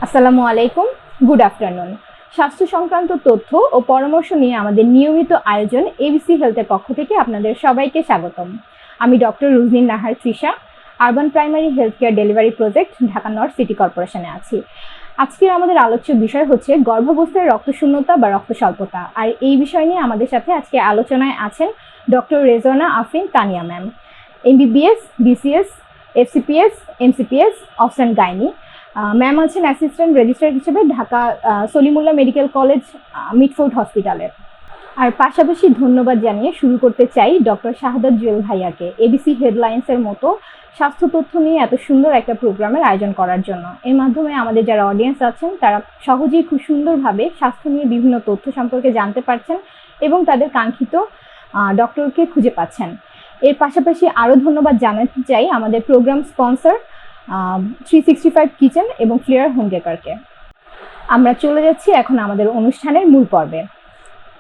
আসসালামু আলাইকুম, good afternoon. স্বাস্থ্য সংক্রান্ত তথ্য ও পরামর্শ নিয়ে আমাদের নিয়মিত আয়োজন এবিসি হেলথের পক্ষ থেকে আপনাদের সবাইকে স্বাগতম। আমি doctor Ruznin Nahar Trisha, urban primary health care delivery project, Dhaka north city কর্পোরেশনে আছি। আজকের আমাদের আলোচ্য বিষয় হচ্ছে গর্ভাবস্থায় রক্তশূন্যতা বা রক্ত স্বল্পতা। আর এই বিষয় নিয়ে আমাদের সাথে আজকে আলোচনায় আছেন ডক্টর রেজওয়ানা, আফরিন, তানিয়া ম্যাম, MBBS, BCS, FCPS, MCPS, অফসান গাইনি। ম্যাম আছেন অ্যাসিস্ট্যান্ট রেজিস্ট্রার হিসেবে Dhaka Salimullah medical college, Mitford হসপিটালের। আর পাশাপাশি ধন্যবাদ জানিয়ে শুরু করতে চাই ডক্টর শাহাদাত জুয়েল ভাইয়াকে, এবিসি হেডলাইন্সের মতো স্বাস্থ্য তথ্য নিয়ে এত সুন্দর একটা প্রোগ্রামের আয়োজন করার জন্য। এর মাধ্যমে আমাদের যারা অডিয়েন্স আছেন তারা সহজেই খুব সুন্দরভাবে স্বাস্থ্য নিয়ে বিভিন্ন তথ্য সম্পর্কে জানতে পারছেন এবং তাদের কাঙ্ক্ষিত ডক্টরকে খুঁজে পাচ্ছেন। এর পাশাপাশি আরও ধন্যবাদ জানাতে চাই আমাদের প্রোগ্রাম স্পন্সর 365 কিচেন এবং ফ্লেয়ার হোম ডেকারকে। আমরা চলে যাচ্ছি এখন আমাদের অনুষ্ঠানের মূল পর্বে।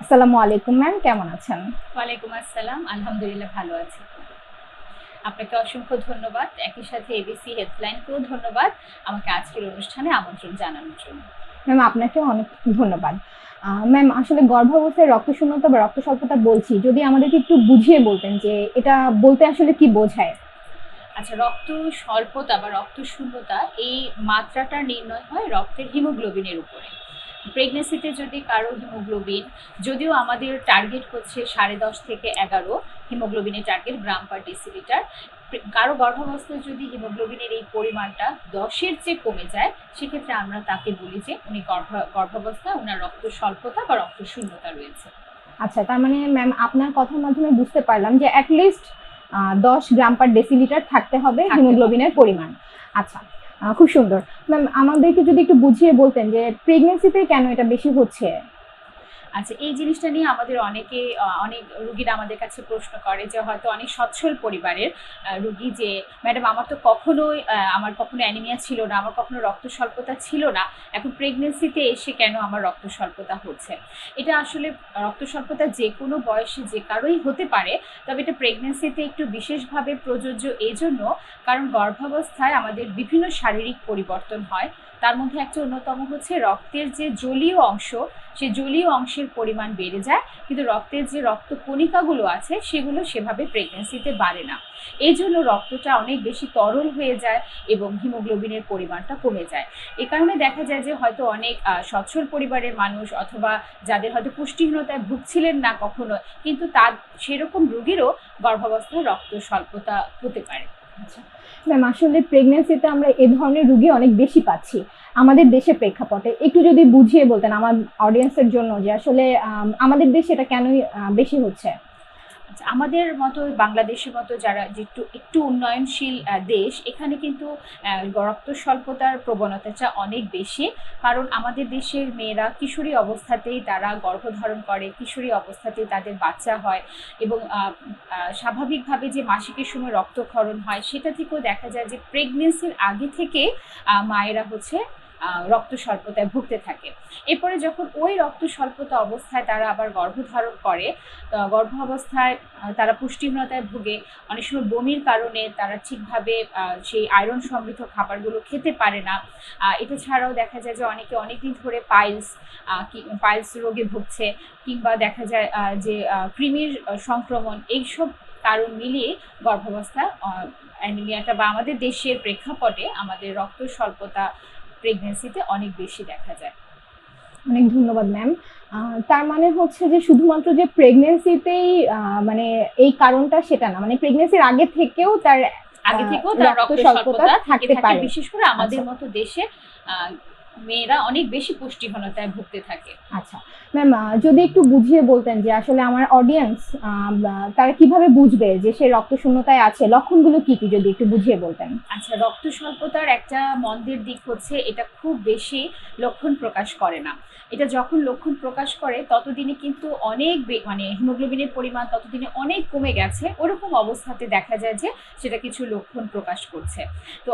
আসসালামু আলাইকুম ম্যাম, কেমন আছেন? ওয়ালাইকুম আসসালাম, আলহামদুলিল্লাহ ভালো আছি। আপনাকে অসংখ্য ধন্যবাদ, একই সাথে এবিসি হেল্পলাইনকেও ধন্যবাদ আমাকে আজকের অনুষ্ঠানে আমন্ত্রণ জানানোর জন্য। ম্যাম আপনাকেও অনেক ধন্যবাদ। ম্যাম, আসলে গর্ভাবস্থায় রক্তশূন্যতা বা রক্ত স্বল্পতা বলছি, যদি আমাদেরকে একটু বুঝিয়ে বলতেন যে এটা বলতে আসলে কি বোঝায়? আচ্ছা, রক্ত স্বল্পতা বা রক্ত শূন্যতা এই মাত্রাটা নির্ণয় হয় রক্তের হিমোগ্লোবিনের উপরে। প্রেগনেন্সিতে যদি কারো হিমোগ্লোবিন, যদিও আমাদের টার্গেট হচ্ছে 10.5 থেকে 11 হিমোগ্লোবিনের টার্গেট গ্রাম পার ডেসিলিটার, কারো গর্ভাবস্থায় যদি হিমোগ্লোবিনের এই পরিমাণটা 10-এর চেয়ে কমে যায়, সেক্ষেত্রে আমরা তাকে বলি যে উনি গর্ভাবস্থায় ওনার রক্ত স্বল্পতা বা রক্ত শূন্যতা রয়েছে। আচ্ছা, তার মানে ম্যাম আপনার কথার মাধ্যমে বুঝতে পারলাম যে অ্যাটলিস্ট 10 গ্রাম পার ডেসিলিটার থাকতে হবে হিমোগ্লোবিনের পরিমাণ। আচ্ছা, খুব সুন্দর। ম্যাম আমাদেরকে যদি একটু বুঝিয়ে বলতেন যে প্রেগনেন্সিতে কেন এটা বেশি হচ্ছে? আচ্ছা, এই জিনিসটা নিয়ে আমাদের অনেক রুগীরা আমাদের কাছে প্রশ্ন করে যে হয়তো অনেক সচ্ছল পরিবারের রুগী, যে ম্যাডাম আমার কখনো অ্যানিমিয়া ছিল না, আমার কখনো রক্ত স্বল্পতা ছিল না, এখন প্রেগনেন্সিতে এসে কেন আমার রক্ত স্বল্পতা হচ্ছে। এটা আসলে রক্ত স্বল্পতা যে কোনো বয়সে যে কারোই হতে পারে, তবে এটা প্রেগনেন্সিতে একটু বিশেষভাবে প্রযোজ্য এই জন্য কারণ গর্ভাবস্থায় আমাদের বিভিন্ন শারীরিক পরিবর্তন হয়। তার মধ্যে একটা অন্যতম হচ্ছে রক্তের যে জলীয় অংশ, সেই জলীয় অংশের পরিমাণ বেড়ে যায়, কিন্তু রক্তের যে রক্ত কণিকাগুলো আছে সেগুলো সেভাবে প্রেগনেন্সিতে বাড়ে না। এই জন্য রক্তটা অনেক বেশি তরল হয়ে যায় এবং হিমোগ্লোবিনের পরিমাণটা কমে যায়। এ কারণে দেখা যায় যে হয়তো অনেক সচ্ছল পরিবারের মানুষ অথবা যাদের হয়তো পুষ্টিহীনতায় ভুগছিলেন না কখনো, কিন্তু তার সেরকম রোগীরও গর্ভাবস্থায় রক্ত স্বল্পতা হতে পারে। আচ্ছা ম্যাম, আসলে প্রেগনেন্সিতে আমরা এ ধরনের রুগী অনেক বেশি পাচ্ছি আমাদের দেশের প্রেক্ষাপটে। একটু যদি বুঝিয়ে বলতেন আমার অডিয়েন্সের জন্য যে আসলে আমাদের দেশে এটা কেনই বেশি হচ্ছে। আমাদের মতো বাংলাদেশের মতো যারা যে একটু উন্নয়নশীল দেশ, এখানে কিন্তু রক্ত স্বল্পতার প্রবণতাটা অনেক বেশি। কারণ আমাদের দেশের মেয়েরা কিশোরী অবস্থাতেই তারা গর্ভধারণ করে, কিশোরী অবস্থাতেই তাদের বাচ্চা হয় এবং স্বাভাবিকভাবে যে মাসিকের সময় রক্তক্ষরণ হয়, সেটা থেকেও দেখা যায় যে প্রেগনেন্সির আগে থেকে মায়েরা রক্ত স্বল্পতায় ভুগতে থাকে। এরপরে যখন ওই রক্ত স্বল্পতা অবস্থায় তারা আবার গর্ভধারণ করে, গর্ভাবস্থায় তারা পুষ্টিহীনতায় ভুগে, অনেক সময় বমির কারণে তারা ঠিকভাবে সেই আয়রন সমৃদ্ধ খাবারগুলো খেতে পারে না। এটা ছাড়াও দেখা যায় যে অনেকে অনেকদিন ধরে পাইলস রোগে ভুগছে, কিংবা দেখা যায় যে কৃমির সংক্রমণ, এইসব কারণ মিলিয়ে গর্ভাবস্থা অ্যানিমিয়াটা বা আমাদের দেশের প্রেক্ষাপটে আমাদের রক্ত স্বল্পতা প্রেগনেন্সিতে অনেক বেশি দেখা যায়। অনেক ধন্যবাদ ম্যাম। তার মানে হচ্ছে যে শুধুমাত্র যে প্রেগনেন্সিতেই মানে এই কারণটা সেটা না, মানে প্রেগনেন্সির আগে থেকেও তার রক্ত স্বল্পতা থাকতে পারে, বিশেষ করে আমাদের মতো দেশে মেয়েরা অনেক বেশি পুষ্টিহীনতায় ভুগতে থাকে। আচ্ছা ম্যাম, যদি একটু বুঝিয়ে বলতেন যে আসলে আমার অডিয়েন্স তারা কিভাবে বুঝবে যে সে রক্ত শূন্যতায় আছে, লক্ষণগুলো কি কি যদি একটু বুঝিয়ে বলতেন। আচ্ছা, রক্ত স্বল্পতার একটা মন্দের দিক হচ্ছে এটা খুব বেশি লক্ষণ প্রকাশ করে না। এটা যখন লক্ষণ প্রকাশ করে ততদিনে কিন্তু অনেক মানে হিমোগ্লোবিনের পরিমাণ ততদিনে অনেক কমে গেছে, ওরকম অবস্থাতে দেখা যায় যে সেটা কিছু লক্ষণ প্রকাশ করছে। তো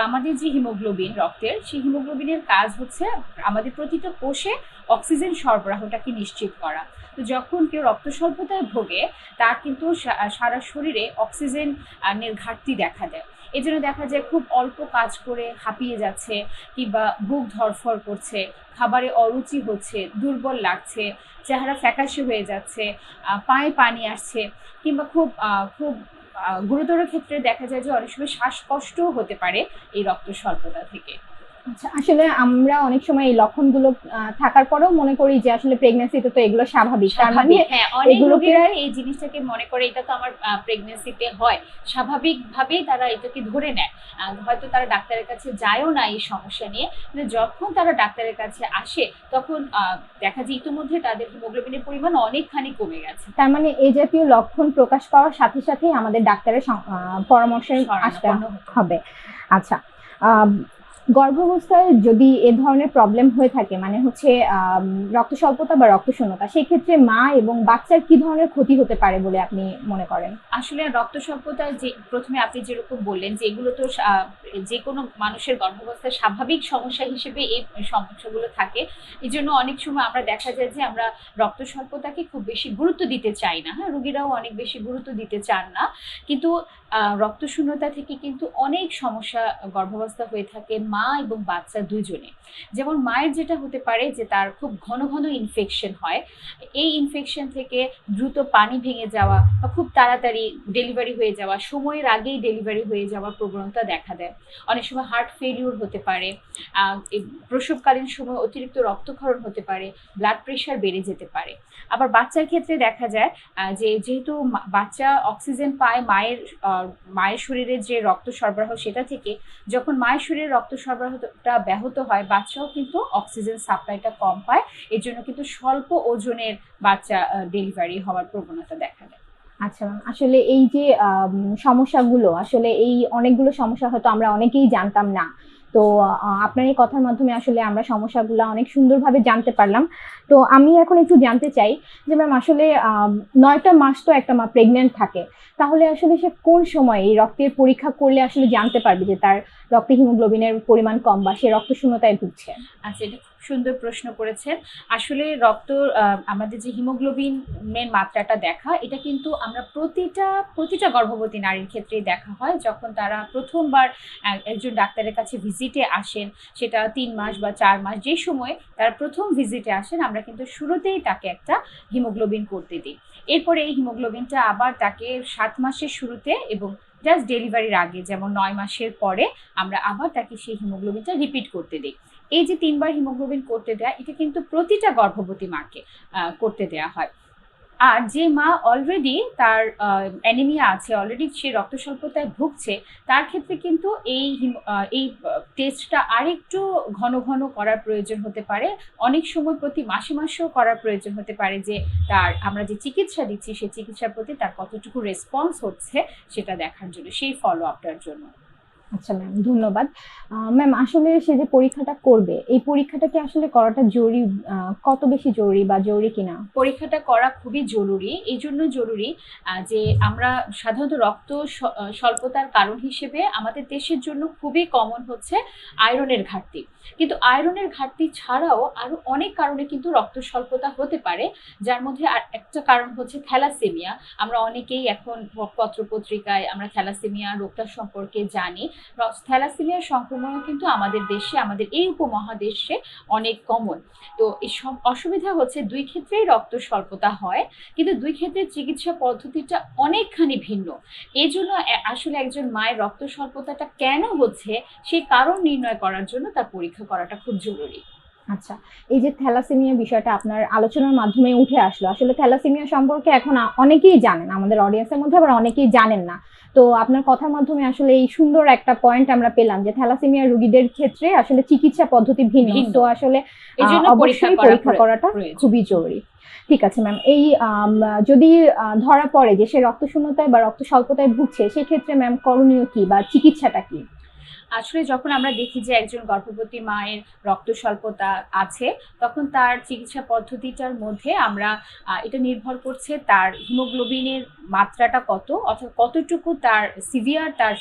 আমাদের যে হিমোগ্লোবিন রক্তের, সেই হিমোগ্লোবিনের কাজ হচ্ছে আমাদের প্রতিটা কোষে অক্সিজেন সরবরাহটাকে নিশ্চিত করা। তো যখন কেউ রক্ত স্বল্পতায় ভোগে তার কিন্তু সারা শরীরে অক্সিজেনের ঘাটতি দেখা দেয়। এই জন্য দেখা যায় খুব অল্প কাজ করে হাঁপিয়ে যাচ্ছে, কিংবা বুক ধড়ফড় করছে, খাবারে অরুচি হচ্ছে, দুর্বল লাগছে, চেহারা ফ্যাকাশে হয়ে যাচ্ছে, পায়ে পানি আসছে, কিংবা খুব খুব গুরুতর ক্ষেত্রে দেখা যায় যে অনেক সময় শ্বাসকষ্টও হতে পারে এই রক্ত স্বল্পতা থেকে। আচ্ছা, আসলে আমরা অনেক সময় এই লক্ষণগুলো থাকার পরেও মনে করি যে আসলে প্রেগন্যান্সিতে তো এগুলো স্বাভাবিক। তার মানে হ্যাঁ, অনেক রোগীরা এই জিনিসটাকে মনে করে এটা তো আমার প্রেগন্যান্সিতে হয়, স্বাভাবিকভাবেই তারা এটাকে ধরে নেয়। হয়তো তারা ডাক্তারের কাছে যায়ও না এই সমস্যা নিয়ে, কিন্তু যখন তারা ডাক্তারের কাছে আসে তখন দেখা যায় ইতিমধ্যে তাদের হিমোগ্লোবিনের পরিমাণ অনেকখানি কমে গেছে। তার মানে এই জাতীয় লক্ষণ প্রকাশ পাওয়ার সাথে সাথেই আমাদের ডাক্তারের পরামর্শে আসতে হবে। আচ্ছা, গর্ভাবস্থায় যদি এ ধরনের প্রবলেম হয়ে থাকে, মানে হচ্ছে রক্ত স্বল্পতা বা রক্ত শূন্যতা, সেই ক্ষেত্রে মা এবং বাচ্চার কি ধরনের ক্ষতি হতে পারে বলে আপনি মনে করেন? আসলে রক্ত স্বল্পতা যে প্রথমে আপনি যেরকম বললেন যে এগুলো তো যে কোনো মানুষের গর্ভাবস্থার স্বাভাবিক সমস্যা হিসেবে এই সমস্যাগুলো থাকে। এই জন্য অনেক সময় আমরা দেখা যায় যে আমরা রক্ত স্বল্পতাকে খুব বেশি গুরুত্ব দিতে চাই না। হ্যাঁ, রোগীরাও অনেক বেশি গুরুত্ব দিতে চান না, কিন্তু রক্ত শূন্যতা থেকে কিন্তু অনেক সমস্যা গর্ভাবস্থা হয়ে থাকে মা এবং বাচ্চা দুজনে। যেমন মায়ের যেটা হতে পারে যে তার খুব ঘন ঘন ইনফেকশন হয়, এই ইনফেকশন থেকে দ্রুত পানি ভেঙে যাওয়া বা খুব তাড়াতাড়ি ডেলিভারি হয়ে যাওয়া, সময়ের আগেই ডেলিভারি হয়ে যাওয়ার প্রবণতা দেখা দেয়। অনেক সময় হার্ট ফেলিউর হতে পারে, প্রসবকালীন সময় অতিরিক্ত রক্তক্ষরণ হতে পারে, ব্লাড প্রেশার বেড়ে যেতে পারে। আবার বাচ্চার ক্ষেত্রে দেখা যায় যে যেহেতু বাচ্চা অক্সিজেন পায় মায়ের শরীরে যে রক্ত সরবরাহ সেটা থেকে, যখন মায়ের শরীরে রক্ত সরবরাহটা ব্যাহত হয় বাচ্চাও কিন্তু অক্সিজেন সাপ্লাইটা কম পায়। এর জন্য কিন্তু স্বল্প ওজনের বাচ্চা ডেলিভারি হওয়ার প্রবণতা দেখা দেয়। আচ্ছা ম্যাম, আসলে এই যে সমস্যাগুলো, আসলে এই অনেকগুলো সমস্যা হয়তো আমরা অনেকেই জানতাম না। তো আপনার এই কথার মাধ্যমে আসলে আমরা সমস্যাগুলো অনেক সুন্দরভাবে জানতে পারলাম। তো আমি এখন একটু জানতে চাই যে ম্যাম, আসলে 9টা মাস তো একটা মা প্রেগনেন্ট থাকে, তাহলে আসলে সে কোন সময় এই রক্তের পরীক্ষা করলে আসলে জানতে পারবে যে তার রক্তে হিমোগ্লোবিনের পরিমাণ কম বা সে রক্ত শূন্যতায় ভুগছে? আচ্ছা, এটা খুব সুন্দর প্রশ্ন করেছেন। আসলে আমাদের যে হিমোগ্লোবিনের মাত্রাটা দেখা, এটা কিন্তু আমরা প্রতিটা গর্ভবতী নারীর ক্ষেত্রেই দেখা হয়। যখন তারা প্রথমবার একজন ডাক্তারের কাছে ভিজিটে আসেন, সেটা 3 মাস বা 4 মাস, যে সময় তারা প্রথম ভিজিটে আসেন, আমরা কিন্তু শুরুতেই তাকে একটা হিমোগ্লোবিন করতে দিই। এরপরে এই হিমোগ্লোবিনটা আবার তাকে 7 মাসের শুরুতে এবং জাস্ট ডেলিভারির আগে, যেমন 9 মাসের পরে আমরা আবার তাকে সেই হিমোগ্লোবিনটা রিপিট করতে দিই। এই যে 3 বার হিমোগ্লোবিন করতে দেয়া, এটা কিন্তু প্রতিটা গর্ভবতী মাকে করতে দেয়া হয়। আর যে মা অলরেডি তার অ্যানিমিয়া আছে, অলরেডি সে রক্ত স্বল্পতায় ভুগছে, তার ক্ষেত্রে কিন্তু এই টেস্টটা আরেকটু ঘন ঘন করার প্রয়োজন হতে পারে। অনেক সময় প্রতি মাসেও করার প্রয়োজন হতে পারে, যে আমরা যে চিকিৎসা দিচ্ছি সেই চিকিৎসার প্রতি তার কতটুকু রেসপন্স হচ্ছে সেটা দেখার জন্য, সেই ফলো আপটার জন্য। আচ্ছা ম্যাম, ধন্যবাদ। ম্যাম, আসলে সে যে পরীক্ষাটা করবে, এই পরীক্ষাটা কি আসলে করাটা জরুরি, কত বেশি জরুরি বা জরুরি কিনা? পরীক্ষাটা করা খুবই জরুরি। এই জন্য জরুরি যে আমরা সাধারণত রক্ত স্বল্পতার কারণ হিসেবে আমাদের দেশের জন্য খুবই কমন হচ্ছে আয়রনের ঘাটতি। কিন্তু আয়রনের ঘাটতি ছাড়াও আরো অনেক কারণে কিন্তু রক্ত স্বল্পতা হতে পারে, যার মধ্যে আর একটা কারণ হচ্ছে থ্যালাসেমিয়া। আমরা অনেকেই এখন পত্রপত্রিকায় আমরা থ্যালাসেমিয়া রোগটা সম্পর্কে জানি। থ্যালাসেমিয়ার সংক্রমণও কিন্তু আমাদের দেশে, আমাদের এই উপমহাদেশে অনেক কমন। তো এই সব অসুবিধা হচ্ছে, দুই ক্ষেত্রেই রক্ত স্বল্পতা হয়, কিন্তু দুই ক্ষেত্রে চিকিৎসা পদ্ধতিটা অনেকখানি ভিন্ন। এই জন্য আসলে একজন মায়ের রক্ত স্বল্পতাটা কেন হচ্ছে সেই কারণ নির্ণয় করার জন্য তার পরীক্ষা করাটা খুব জরুরি। আচ্ছা, এই যে থ্যালাসেমিয়া বিষয়টা আপনার আলোচনার মাধ্যমে উঠে আসলো, আসলে থ্যালাসেমিয়া সম্পর্কে এখন অনেকেই জানেন, আমাদের অডিয়েন্সের মধ্যে আবার অনেকেই জানেন না। তো আপনার কথার মাধ্যমে আসলে এই সুন্দর একটা পয়েন্ট আমরা পেলাম যে থ্যালাসেমিয়া রোগীদের ক্ষেত্রে আসলে চিকিৎসা পদ্ধতি ভিন্ন। তো আসলে অবশ্যই পরীক্ষা করাটা খুবই জরুরি। ঠিক আছে ম্যাম, এই যদি ধরা পড়ে যে সে রক্ত শূন্যতায় বা রক্ত স্বল্পতায় ভুগছে, সেক্ষেত্রে ম্যাম করণীয় কি বা চিকিৎসাটা কি? আসলে যখন আমরা দেখি যে একজন গর্ভবতী মায়ের রক্ত স্বল্পতা আছে, তখন তার চিকিৎসা পদ্ধতিটার মধ্যে আমরা এটা নির্ভর করছে তার হিমোগ্লোবিনের মাত্রাটা কত, অর্থাৎ কতটুকু তার সিভিয়ার, তার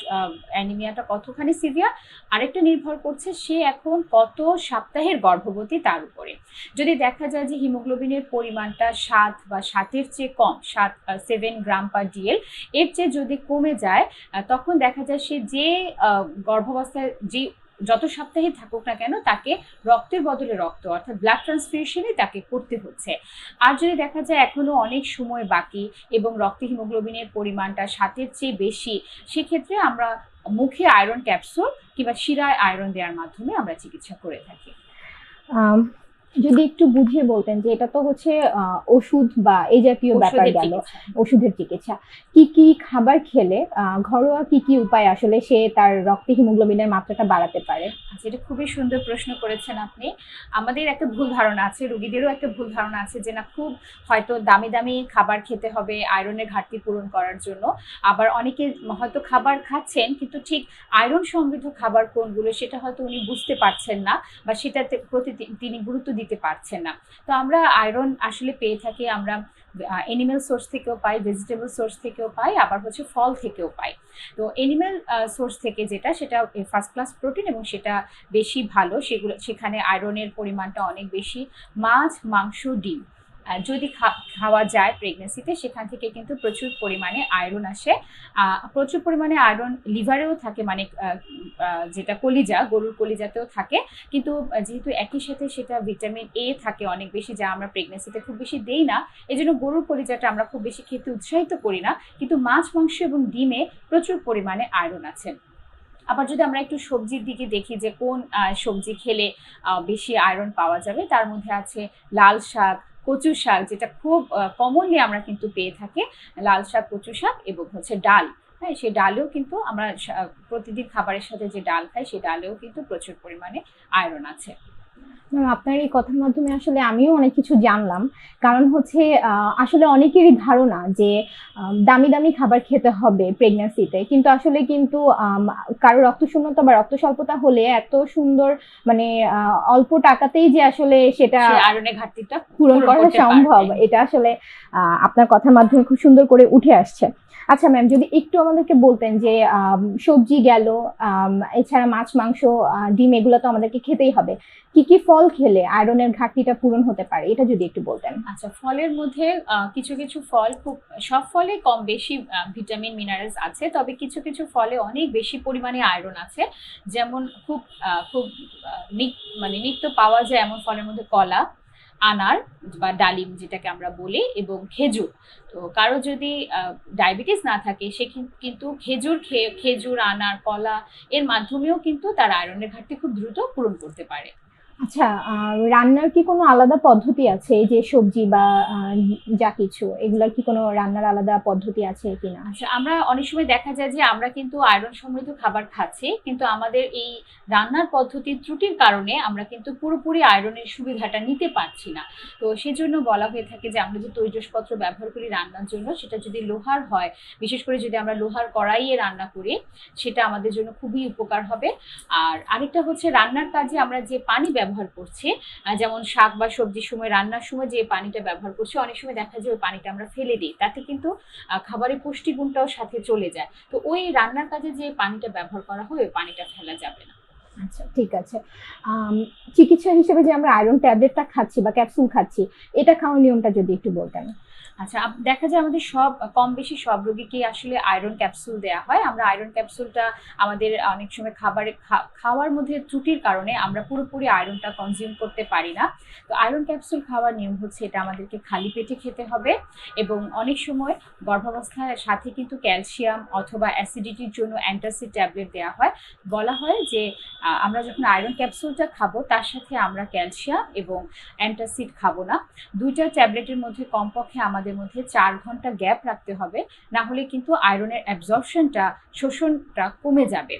অ্যানিমিয়াটা কতখানি সিভিয়ার। আরেকটা নির্ভর করছে সে এখন কত সপ্তাহের গর্ভবতী তার উপরে। যদি দেখা যায় যে হিমোগ্লোবিনের পরিমাণটা 7 বা 7-এর চেয়ে কম, 7 গ্রাম পার ডিএল, এর চেয়ে যদি কমে যায়, তখন দেখা যায় সে যে গর্ভাবস্থায় যে যত সপ্তাহে থাকুক না কেন তাকে রক্তের বদলে রক্ত, অর্থাৎ ব্লাড ট্রান্সফিউশনই তাকে করতে হচ্ছে। আর যদি দেখা যায় এখনো অনেক সময় বাকি এবং রক্তে হিমোগ্লোবিনের পরিমাণটা 7-এর চেয়ে বেশি, সেক্ষেত্রে আমরা মুখে আয়রন ক্যাপসুল কিংবা শিরায় আয়রন দেওয়ার মাধ্যমে আমরা চিকিৎসা করে থাকি। যদি একটু বুঝিয়ে বলতেন যে এটা তো হচ্ছে ওষুধ বা এই জাতীয় ব্যাপার গেল, ওষুধের চিকিৎসা, কি কি খাবার খেলে ঘরোয়া কি কি উপায় আসলে সে তার রক্তে হিমোগ্লোবিনের মাত্রাটা বাড়াতে পারে? আচ্ছা, এটা খুবই সুন্দর প্রশ্ন করেছেন আপনি। আমাদের একটা ভুল ধারণা আছে, রোগীদেরও একটা ভুল ধারণা আছে যে না, খুব হয়তো দামি দামি খাবার খেতে হবে আয়রনের ঘাটতি পূরণ করার জন্য। আবার অনেকে হয়তো খাবার খাচ্ছেন কিন্তু ঠিক আয়রন সমৃদ্ধ খাবার কোনগুলো সেটা হয়তো উনি বুঝতে পারছেন না বা সেটাতে প্রতি তিনি গুরুত্ব দিতে পারছেন না। তো আমরা আয়রন আসলে পেয়ে থাকি, আমরা এনিম্যাল সোর্স থেকেও পাই, ভেজিটেবল সোর্স থেকেও পাই, আবার হচ্ছে ফল থেকেও পাই। তো এনিম্যাল সোর্স থেকে যেটা, সেটা ফার্স্ট ক্লাস প্রোটিন এবং সেটা বেশি ভালো, সেখানে আয়রনের পরিমাণটা অনেক বেশি। মাছ, মাংস, ডিম যদি খাওয়া যায় প্রেগনেন্সিতে, সেখান থেকে কিন্তু প্রচুর পরিমাণে আয়রন আসে। প্রচুর পরিমাণে আয়রন লিভারেও থাকে, মানে যেটা কলিজা, গরুর কলিজাতেও থাকে। কিন্তু যেহেতু একই সাথে সেটা ভিটামিন এ থাকে অনেক বেশি, যা আমরা প্রেগনেন্সিতে খুব বেশি দেই না, এই জন্য গরুর কলিজাটা আমরা খুব বেশি খেতে উৎসাহিত করি না। কিন্তু মাছ, মাংস এবং ডিমে প্রচুর পরিমাণে আয়রন আছে। আবার যদি আমরা একটু সবজির দিকে দেখি যে কোন সবজি খেলে বেশি আয়রন পাওয়া যাবে, তার মধ্যে আছে লাল শাক, কচু শাক, যেটা খুব কমনলি আমরা কিন্তু পেয়ে থাকি, লাল শাক, কচু শাক এবং হচ্ছে ডাল। হ্যাঁ, সেই ডালেও কিন্তু আমরা প্রতিদিন খাবারের সাথে যে ডাল খাই, সেই ডালেও কিন্তু প্রচুর পরিমাণে আয়রন আছে। আপনার এই কথার মাধ্যমে আসলে আমিও অনেক কিছু জানলাম। কারণ হচ্ছে আসলে অনেকেরই ধারণা যে দামি দামি খাবার খেতে হবে প্রেগন্যান্সিতে, কিন্তু আসলে কিন্তু কারো রক্তশূন্যতা বা রক্ত স্বল্পতা হলে এত সুন্দর, মানে অল্প টাকাতেই যে আসলে সেটা আয়রনের ঘাটতিটা পূরণ করা সম্ভব, এটা আসলে আপনার কথার মাধ্যমে খুব সুন্দর করে উঠে আসছে। আচ্ছা ম্যাম, যদি একটু আমাদেরকে বলতেন যে সবজি গেল, এছাড়া মাছ, মাংস, ডিম, এগুলো তো আমাদেরকে খেতেই হবে, কি কি ফল খেলে আয়রনের ঘাটতিটা পূরণ হতে পারে, এটা যদি একটু বলতেন। আচ্ছা, ফলের মধ্যে কিছু কিছু ফল, খুব সব ফলে কম বেশি ভিটামিন মিনারেলস আছে, তবে কিছু কিছু ফলে অনেক বেশি পরিমাণে আয়রন আছে। যেমন খুব খুব মানে নিত্য পাওয়া যায় এমন ফলের মধ্যে কলা, আনার বা ডালিম যেটাকে আমরা বলি, এবং খেজুর। তো কারো যদি ডায়াবেটিস না থাকে, সে কিন্তু খেজুর, আনার, কলা এর মাধ্যমেও কিন্তু তার আয়রনের ঘাটতি খুব দ্রুত পূরণ করতে পারে। আচ্ছা, রান্নার কি কোনো আলাদা পদ্ধতি আছে? এই যে সবজি বা যা কিছু, এগুলোর কি কোনো রান্নার আলাদা পদ্ধতি আছে কিনা? আচ্ছা, আমরা অনেক সময় দেখা যায় যে আমরা কিন্তু আয়রন সমৃদ্ধ খাবার খাচ্ছি, কিন্তু আমাদের এই রান্নার পদ্ধতির ত্রুটির কারণে আমরা কিন্তু পুরোপুরি আয়রনের সুবিধাটা নিতে পারছি না। তো সেজন্য বলা হয়ে থাকে যে আমরা যে তৈজসপত্র ব্যবহার করি রান্নার জন্য, সেটা যদি লোহার হয়, বিশেষ করে যদি আমরা লোহার কড়াইয়ে রান্না করি, সেটা আমাদের জন্য খুবই উপকার হবে। আর আরেকটা হচ্ছে, রান্নার কাজে আমরা যে পানি ব্যবহার করছি, যেমন শাক বা সবজির সময় রান্নার সময় যে পানিটা ব্যবহার করছি, অনেক সময় দেখা যায় ওই পানিটা আমরা ফেলে দিই, তাতে কিন্তু খাবারের পুষ্টিগুণটাও সাথে চলে যায়। তো ওই রান্নার কাজে যে পানিটা ব্যবহার করা হয়, ওই পানিটা ফেলা যাবে না। আচ্ছা, ঠিক আছে। চিকিৎসা হিসেবে যে আমরা আয়রন ট্যাবলেটটা খাচ্ছি বা ক্যাপসুল খাচ্ছি, এটা খাওয়ার নিয়মটা যদি একটু বলতেন। আচ্ছা, দেখা যায় আমাদের কম বেশি সব রোগীকে আসলে আয়রন ক্যাপসুল দেওয়া হয়। আমরা আয়রন ক্যাপসুলটা আমাদের অনেক সময় খাওয়ার মধ্যে ত্রুটির কারণে আমরা পুরোপুরি আয়রনটা কনজিউম করতে পারি না। তো আয়রন ক্যাপসুল খাওয়ার নিয়ম হচ্ছে, এটা আমাদেরকে খালি পেটে খেতে হবে, এবং অনেক সময় গর্ভাবস্থার সাথে কিন্তু ক্যালসিয়াম অথবা অ্যাসিডিটির জন্য অ্যান্টাসিড ট্যাবলেট দেওয়া হয়। বলা হয় যে আমরা যখন আয়রন ক্যাপসুলটা খাবো, তার সাথে আমরা ক্যালসিয়াম এবং অ্যান্টাসিড খাবো না। দুইটা ট্যাবলেটের মধ্যে কমপক্ষে আমাদের মধ্যে 4 ঘন্টা গ্যাপ রাখতে হবে, না হলে কিন্তু আয়রনের অ্যাবজর্পশনটা, শোষণটা কমে যাবে।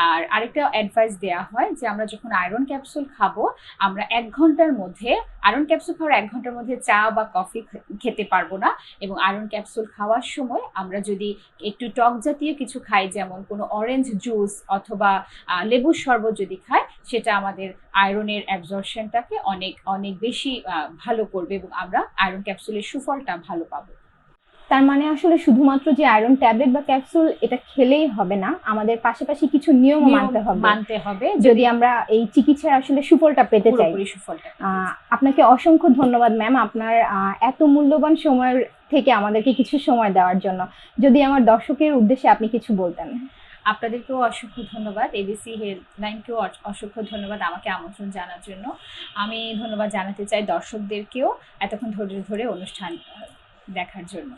আর আরেকটা অ্যাডভাইস দেওয়া হয় যে আমরা যখন আয়রন ক্যাপসুল খাবো, আমরা 1 ঘন্টার মধ্যে, আয়রন ক্যাপসুল খাওয়ার 1 ঘন্টার মধ্যে চা বা কফি খেতে পারবো না। এবং আয়রন ক্যাপসুল খাওয়ার সময় আমরা যদি একটু টক জাতীয় কিছু খাই, যেমন কোনো অরেঞ্জ জুস অথবা লেবুর শরবত যদি খাই, সেটা আমাদের আয়রনের অ্যাবজর্পশনটাকে অনেক অনেক বেশি ভালো করবে এবং আমরা আয়রন ক্যাপসুলের সুফলটা ভালো পাবো। তার মানে আসলে শুধুমাত্র যে আয়রন ট্যাবলেট বা ক্যাপসুল এটা খেলেই হবে না, আমাদের পাশাপাশি কিছু নিয়ম মানতে হবে যদি আমরা এই চিকিৎসার আসলে সুফলটা পেতে চাই। আপনাকে অসংখ্য ধন্যবাদ ম্যাম, আপনার এত মূল্যবান সময়ের থেকে আমাদেরকে কিছু সময় দেওয়ার জন্য। যদি আমার দর্শকের উদ্দেশ্যে আপনি কিছু বলতেন। আপনাদেরকেও অসংখ্য ধন্যবাদ, এবিসি হেল্পলাইনকেও অসংখ্য ধন্যবাদ আমাকে আমন্ত্রণ জানার জন্য। আমি ধন্যবাদ জানাতে চাই দর্শকদেরকেও এতক্ষণ ধৈর্য ধরে অনুষ্ঠান দেখার জন্য।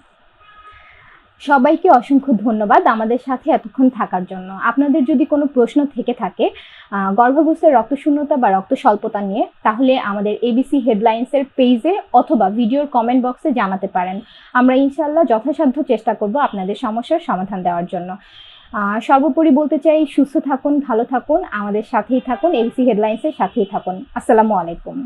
সবাইকে অসংখ্য ধন্যবাদ আমাদের সাথে এতক্ষণ থাকার জন্য। আপনাদের যদি কোনো প্রশ্ন থেকে থাকে গর্ভাবস্থায় রক্তশূন্যতা বা রক্ত স্বল্পতা নিয়ে, তাহলে আমাদের এবিসি হেডলাইন্সের পেজে অথবা ভিডিওর কমেন্ট বক্সে জানাতে পারেন। আমরা ইনশাআল্লাহ যথাসাধ্য চেষ্টা করব আপনাদের সমস্যার সমাধান দেওয়ার জন্য। সর্বোপরি বলতে চাই, সুস্থ থাকুন, ভালো থাকুন, আমাদের সাথেই থাকুন, এবিসি হেডলাইন্সের সাথেই থাকুন। আসসালামু আলাইকুম।